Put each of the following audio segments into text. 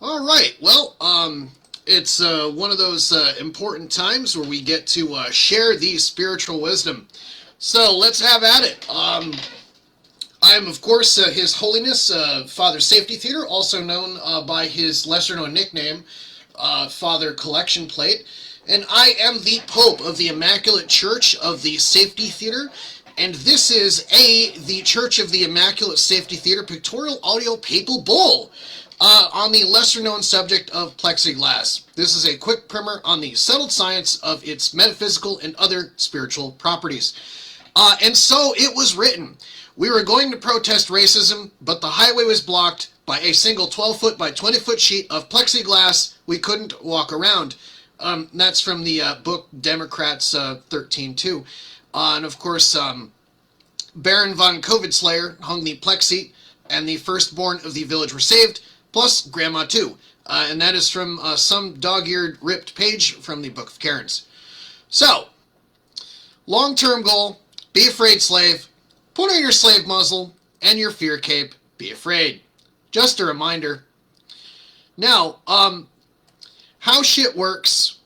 All right. Well, it's one of those important times where we get to share the spiritual wisdom. So let's have at it. I am, of course, His Holiness Father Safety Theater, also known by his lesser-known nickname, Father Collection Plate. And I am the Pope of the Immaculate Church of the Safety Theater. And this is the Church of the Immaculate Safety Theater Pictorial Audio Papal Bull on the lesser-known subject of plexiglass. This is a quick primer on the settled science of its metaphysical and other spiritual properties. And so it was written. We were going to protest racism, but the highway was blocked by a single 12-foot by 20-foot sheet of plexiglass. We couldn't walk around. That's from the book Democrats 13-2. And of course, Baron von Covid-Slayer hung the plexi, and the firstborn of the village were saved, plus Grandma too. And that is from some dog-eared ripped page from the Book of Karens. So, long-term goal, be afraid, slave. Put on your slave muzzle and your fear cape. Be afraid. Just a reminder. Now, how shit works.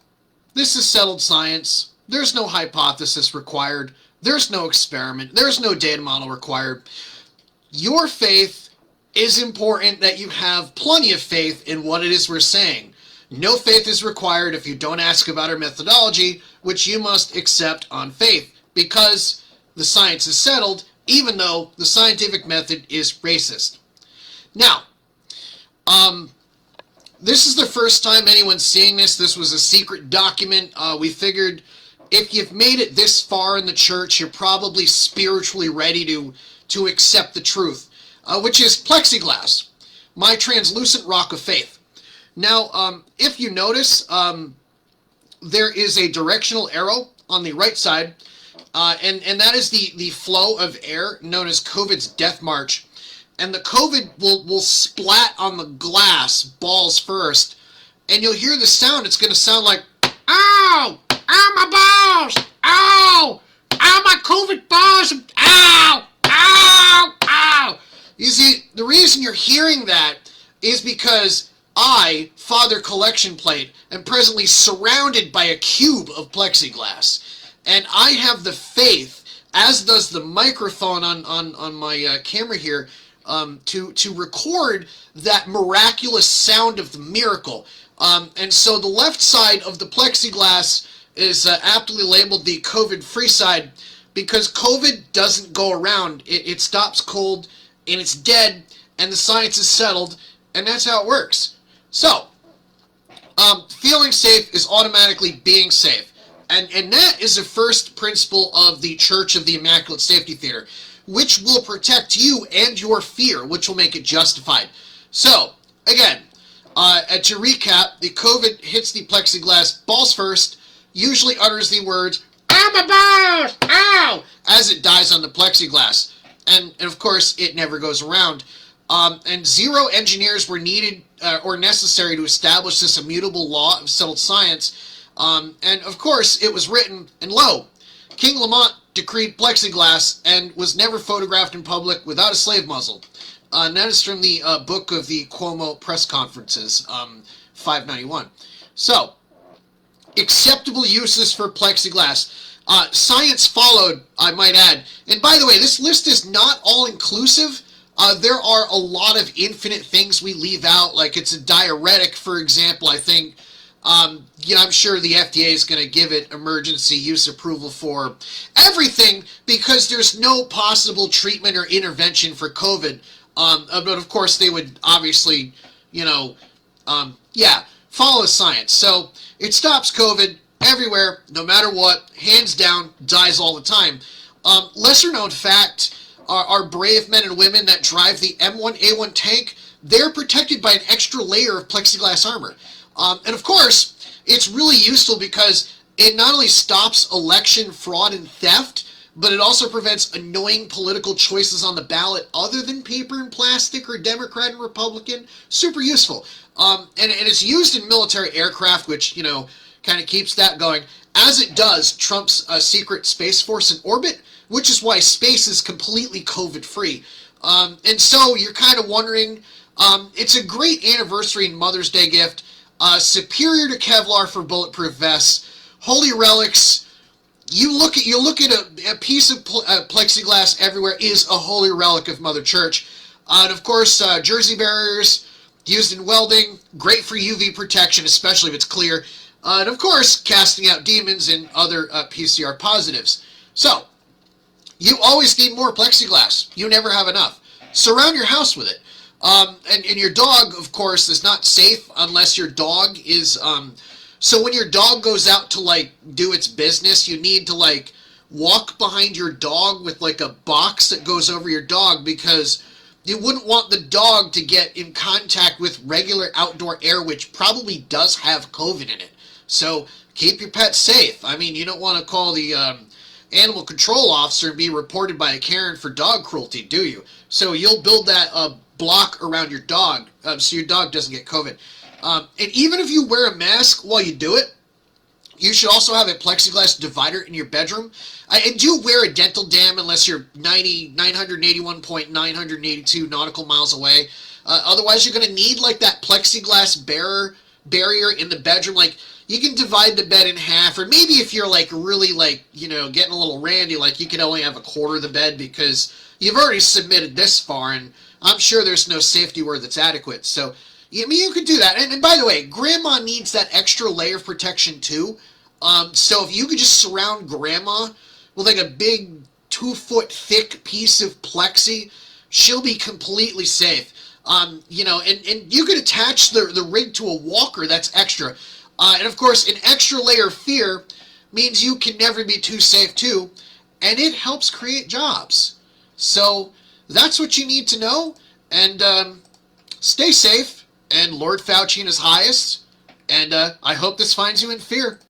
This is settled science. There's no hypothesis required. There's no experiment. There's no data model required. Your faith is important that you have plenty of faith in what it is we're saying. No faith is required if you don't ask about our methodology, which you must accept on faith, because the science is settled, even though the scientific method is racist. Now, this is the first time anyone's seeing this. This was a secret document. We figured if you've made it this far in the church, you're probably spiritually ready to accept the truth, which is plexiglass, my translucent rock of faith. Now, if you notice, there is a directional arrow on the right side, and that is the flow of air known as COVID's death march. And the COVID will splat on the glass, balls first, and you'll hear the sound. It's going to sound like, ow! Ow, my balls! Ow! Ow, my COVID balls! Ow! Ow! Ow! You see, the reason you're hearing that is because I, Father Collection Plate, am presently surrounded by a cube of plexiglass. And I have the faith, as does the microphone on my camera here, to record that miraculous sound of the miracle. And so the left side of the plexiglass is aptly labeled the COVID-free side, because COVID doesn't go around. It stops cold, and it's dead, and the science is settled, and that's how it works. So, feeling safe is automatically being safe. And that is the first principle of the Church of the Immaculate Safety Theater, which will protect you and your fear, which will make it justified. So, again, to recap, the COVID hits the plexiglass balls first, usually utters the words, ow my balls, ow, as it dies on the plexiglass. And of course, it never goes around. And 0 engineers were needed or necessary to establish this immutable law of settled science. And of course, it was written, and lo, King Lamont decreed plexiglass and was never photographed in public without a slave muzzle. And that is from the book of the Cuomo press conferences, 591. So, acceptable uses for plexiglass. Science followed, I might add. And by the way, this list is not all-inclusive. There are a lot of infinite things we leave out, like it's a diuretic, for example, I think. I'm sure the FDA is going to give it emergency use approval for everything because there's no possible treatment or intervention for COVID. But of course, they would obviously, follow the science. So it stops COVID everywhere, no matter what, hands down, dies all the time. Lesser known fact, our brave men and women that drive the M1A1 tank, they're protected by an extra layer of plexiglass armor. And of course, it's really useful because it not only stops election fraud and theft, but it also prevents annoying political choices on the ballot other than paper and plastic or Democrat and Republican. Super useful. And it's used in military aircraft, which, kind of keeps that going, as it does Trump's secret Space Force in orbit, which is why space is completely COVID-free. And so you're kind of wondering, It's a great anniversary and Mother's Day gift. Superior to Kevlar for bulletproof vests. Holy relics. You look at a piece of plexiglass everywhere is a holy relic of Mother Church. And of course, jersey barriers used in welding, great for UV protection, especially if it's clear. And of course, casting out demons and other PCR positives. So, you always need more plexiglass. You never have enough. Surround your house with it. And your dog, of course, is not safe unless your dog is... So when your dog goes out to, like, do its business, you need to, like, walk behind your dog with, like, a box that goes over your dog, because you wouldn't want the dog to get in contact with regular outdoor air, which probably does have COVID in it. So keep your pet safe. I mean, you don't want to call the animal control officer and be reported by a Karen for dog cruelty, do you? So you'll build that block around your dog so your dog doesn't get COVID. And even if you wear a mask while you do it, you should also have a plexiglass divider in your bedroom. And do wear a dental dam unless you're 981.982 nautical miles away. Otherwise, you're going to need like that plexiglass barrier in the bedroom. Like, you can divide the bed in half, or maybe if you're like really like, you know, getting a little randy, like you can only have a quarter of the bed because you've already submitted this far, and I'm sure there's no safety word that's adequate. So, I mean, you could do that. And by the way, Grandma needs that extra layer of protection too. So if you could just surround Grandma with like a big 2-foot thick piece of plexi, she'll be completely safe. You know, and you could attach the rig to a walker that's extra. And of course, an extra layer of fear means you can never be too safe too, and it helps create jobs. So that's what you need to know, and stay safe, and Lord Fauci in his highest, and I hope this finds you in fear.